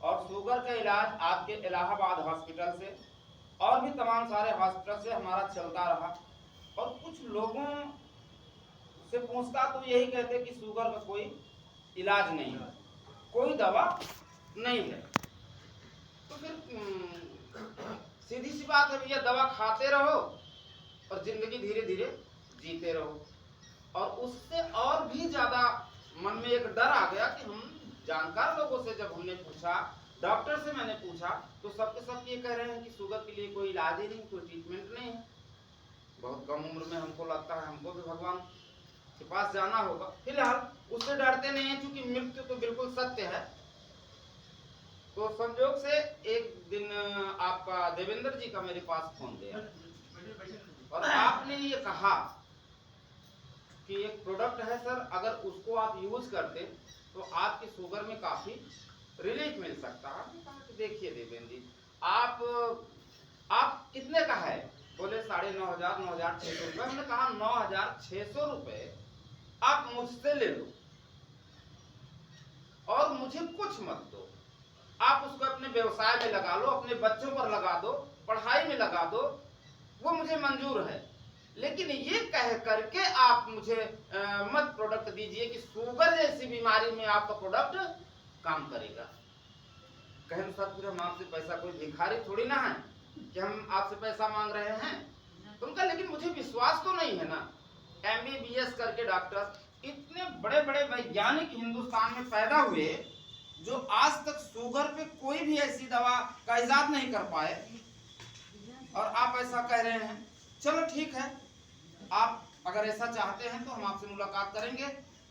और शुगर का इलाज आपके इलाहाबाद हॉस्पिटल से और भी तमाम सारे हॉस्पिटल से हमारा चलता रहा। और कुछ लोगों से पूछता तो यही कहते कि शुगर का कोई इलाज नहीं है, कोई दवा नहीं है। तो फिर सीधी सी बात है भैया, दवा खाते रहो और जिंदगी धीरे धीरे जीते रहो। और उससे और भी ज्यादा मन में एक डर आ गया कि हम जानकार लोगों से जब हमने पूछा, डॉक्टर से मैंने पूछा, तो सबके सब ये कह रहे हैं कि शुगर के लिए कोई इलाज ही नहीं, कोई ट्रीटमेंट नहीं है। बहुत कम उम्र में हमको लगता है हमको भी भगवान के पास जाना होगा। फिलहाल उससे डरते नहीं है क्योंकि मृत्यु तो बिल्कुल सत्य है। तो संयोग से एक दिन आपका देवेंद्र जी का मेरे पास फोन गया और आपने ये कहा कि एक प्रोडक्ट है सर, अगर उसको आप यूज करते तो आपकी शुगर में काफी रिलीफ मिल सकता है। आपने कहा कि देखिए देवेंद्र जी, आप कितने का है? बोले 9,500 9,600 रुपए। हमने कहा 9,600 रुपए आप मुझसे ले लो और मुझे कुछ मत दो। आप उसको अपने व्यवसाय में लगा लो, अपने बच्चों पर लगा दो, पढ़ाई में लगा दो, वो मुझे मंजूर है। लेकिन ये कह करके आप मुझे मत प्रोडक्ट दीजिए कि शुगर जैसी बीमारी में आपका प्रोडक्ट काम करेगा। कहें सर फिर हम आपसे पैसा, कोई भिखारी थोड़ी ना है कि हम आपसे पैसा मांग रहे हैं। तो उनका लेकिन मुझे विश्वास तो नहीं है ना। MBBS करके डॉक्टर, इतने बड़े बड़े वैज्ञानिक हिंदुस्तान में पैदा हुए जो आज तक शुगर पे कोई भी ऐसी दवा का इजाद नहीं कर पाए, और आप ऐसा कह रहे हैं। चलो ठीक है, आप अगर ऐसा चाहते हैं तो हम आपसे मुलाकात करेंगे।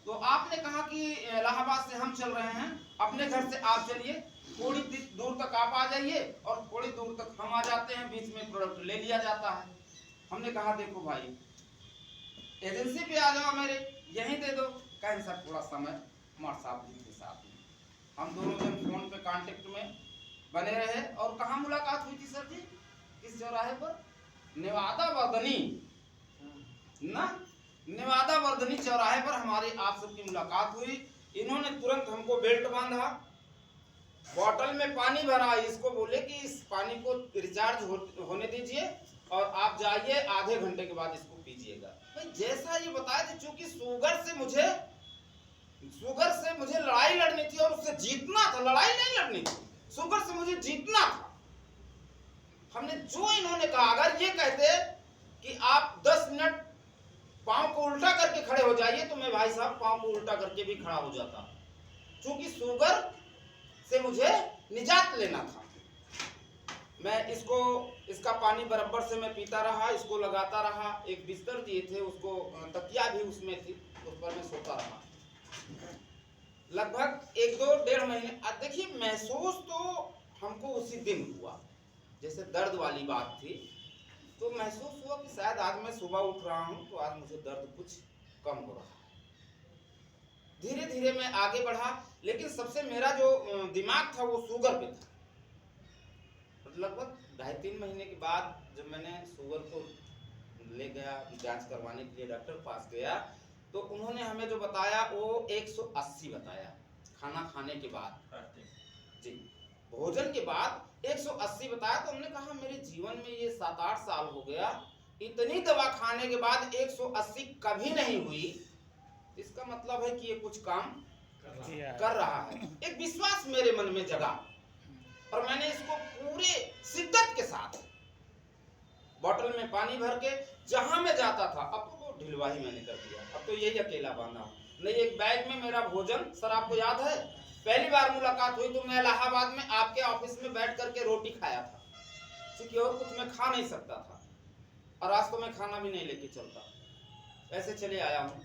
तो आपने कहा कि इलाहाबाद से हम चल रहे हैं, अपने घर से आप चलिए, थोड़ी दूर तक आप आ जाइए और थोड़ी दूर तक हम आ जाते हैं, बीच में प्रोडक्ट ले लिया जाता है। हमने कहा देखो भाई, एजेंसी पे आ जाओ, मेरे यहीं दे दो। कहें सर थोड़ा समय कुमार साहब जी के साथ में। हम दोनों जन फोन पे कांटेक्ट में बने रहे। और कहाँ मुलाकात हुई थी सर जी? किस चौराहे पर? नेवादा वर्धनी ना, नेवादा वर्धनी चौराहे पर हमारी आप सबकी मुलाकात हुई। इन्होंने तुरंत हमको बेल्ट बांधा, बोतल में पानी भरा, इसको बोले कि इस पानी को रिचार्ज होने दीजिए और आप जाइए, आधे घंटे के बाद इसको पीजिएगा। भाई जैसा ये बताया था, चूंकि शुगर से मुझे लड़ाई लड़नी थी और उससे जीतना था, लड़ाई नहीं लड़नी थी, शुगर से मुझे जीतना था। हमने जो इन्होंने कहा, अगर ये कहते कि आप 10 मिनट पांव को उल्टा करके खड़े हो जाइए, तो मैं भाई साहब पांव को उल्टा करके भी खड़ा हो जाता, क्योंकि शुगर से मुझे निजात लेना था। मैं इसका पानी बराबर से मैं पीता रहा, इसको लगाता रहा। एक बिस्तर दिए थे, उसको तकिया भी उसमें थी, उस पर मैं सोता रहा लगभग 1-2-1.5 महीने। देखिए महसूस तो हमको उसी दिन हुआ, जैसे दर्द वाली बात थी, तो महसूस हुआ कि शायद आज मैं सुबह उठ रहा हूं तो आज मुझे दर्द कुछ कम हो रहा है। धीरे धीरे मैं आगे बढ़ा, लेकिन सबसे मेरा जो दिमाग था वो शुगर पे था। लगभग 2.5-3 महीने के बाद जब मैंने शुगर को ले गया जांच करवाने के लिए, डॉक्टर पास गया, तो उन्होंने हमें जो बताया वो 180 बताया। खाना खाने के बाद जी, भोजन के बाद 180 बताया। तो हमने कहा मेरे जीवन में ये 7-8 साल हो गया, इतनी दवा खाने के बाद 180 कभी नहीं हुई। इसका मतलब है कि ये कुछ काम कर रहा है। एक विश्वास मेरे मन में जगा और मैंने इसको पूरे शिद्दत के साथ बोतल में पानी भर के जहां मैं जाता था, अब तो वो ढिलवाही मैंने कर दिया, अब तो यही अकेला बांधा हूं। नहीं, एक बैग में मेरा भोजन, सर आपको याद है पहली बार मुलाकात हुई तो मैं इलाहाबाद में आपके ऑफिस में बैठ करके रोटी खाया था, क्योंकि और कुछ मैं खा नहीं सकता था, और आज तो मैं खाना भी नहीं लेके चलता, ऐसे चले आया हूँ।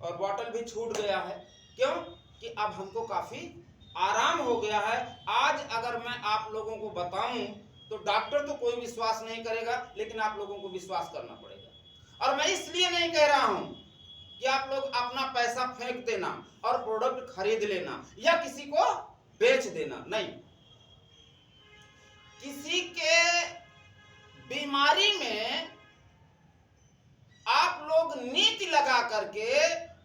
और बोतल भी छूट गया है, क्यों कि अब हमको काफी आराम हो गया है। आज अगर मैं आप लोगों को बताऊं तो डॉक्टर तो कोई विश्वास नहीं करेगा, लेकिन आप लोगों को विश्वास करना पड़ेगा। और मैं इसलिए नहीं कह रहा हूं कि आप लोग अपना पैसा फेंक देना और प्रोडक्ट खरीद लेना या किसी को बेच देना, नहीं। किसी के बीमारी में आप लोग नीति लगा करके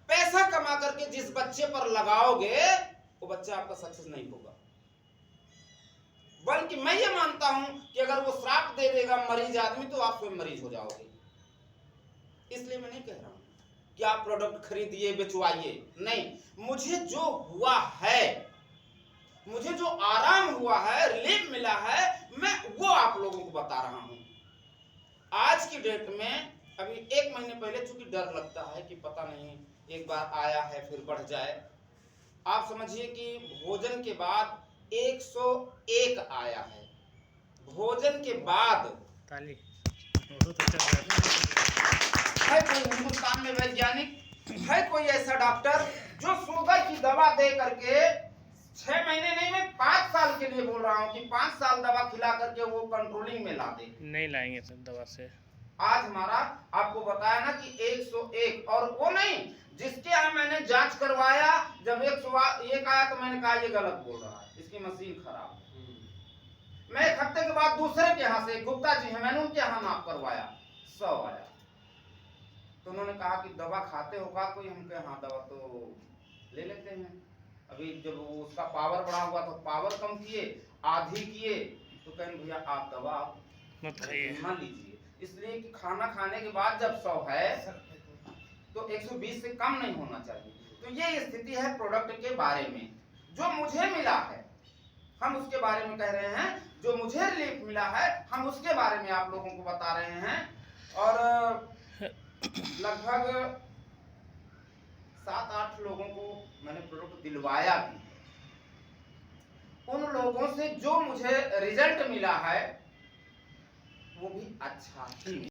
पैसा कमा करके जिस बच्चे पर लगाओगे, वो बच्चा आपका सक्सेस नहीं होगा। बल्कि मैं ये मानता हूं कि अगर वो श्राप दे देगा मरीज आदमी तो आप स्वयं मरीज हो जाओगे। इसलिए मैं नहीं कह रहा हूं कि आप प्रोडक्ट खरीदिए बिचवाइए, नहीं, मुझे जो हुआ है, मुझे जो आराम हुआ है, रिलीफ मिला है, मैं वो आप लोगों को बता रहा हूं। आज की डेट में अभी 1 महीने पहले चूंकि डर लगता है कि पता नहीं एक बार आया है फिर बढ़ जाए, आप समझिए कि भोजन के बाद 101 आया है। भोजन के बाद ताली बहुत अच्छा है कोई हिंदुस्तान में वैज्ञानिक, है कोई ऐसा डॉक्टर जो शुगर की दवा दे करके 6 महीने नहीं, मैं 5 साल के लिए बोल रहा हूँ कि 5 साल दवा खिला करके वो कंट्रोलिंग में ला दे। नहीं लाएंगे सब दवा से। आज हमारा आपको बताया ना कि 101, और वो नहीं जिसके यहाँ मैंने जांच करवाया, जब 101 आया तो मैंने कहा ये गलत बोल रहा है, इसकी मशीन खराब है। मैं 1 हफ्ते के बाद दूसरे के यहाँ से, गुप्ता जी हैं, मैंने उनके यहाँ नाप करवाया, 100 आया। तो उन्होंने कहा कि दवा खाते हो का कोई? हम कहे हाँ दवा तो ले लेते हैं। अभी जब उसका पावर बढ़ा हुआ तो पावर कम किए, आधी किए, तो कहें भैया आप दवा मत खाइए, मान लीजिए, इसलिए कि खाना खाने के बाद जब 100 है तो 120 से कम नहीं होना चाहिए। तो ये स्थिति है प्रोडक्ट के बारे में। जो मुझे मिला है हम उसके बारे में कह रहे हैं, जो मुझे रिलीफ मिला है हम उसके बारे में आप लोगों को बता रहे हैं। और लगभग 7-8 लोगों को मैंने प्रोडक्ट दिलवाया भी। उन लोगों से जो मुझे रिजल्ट मिला है वो भी अच्छा ही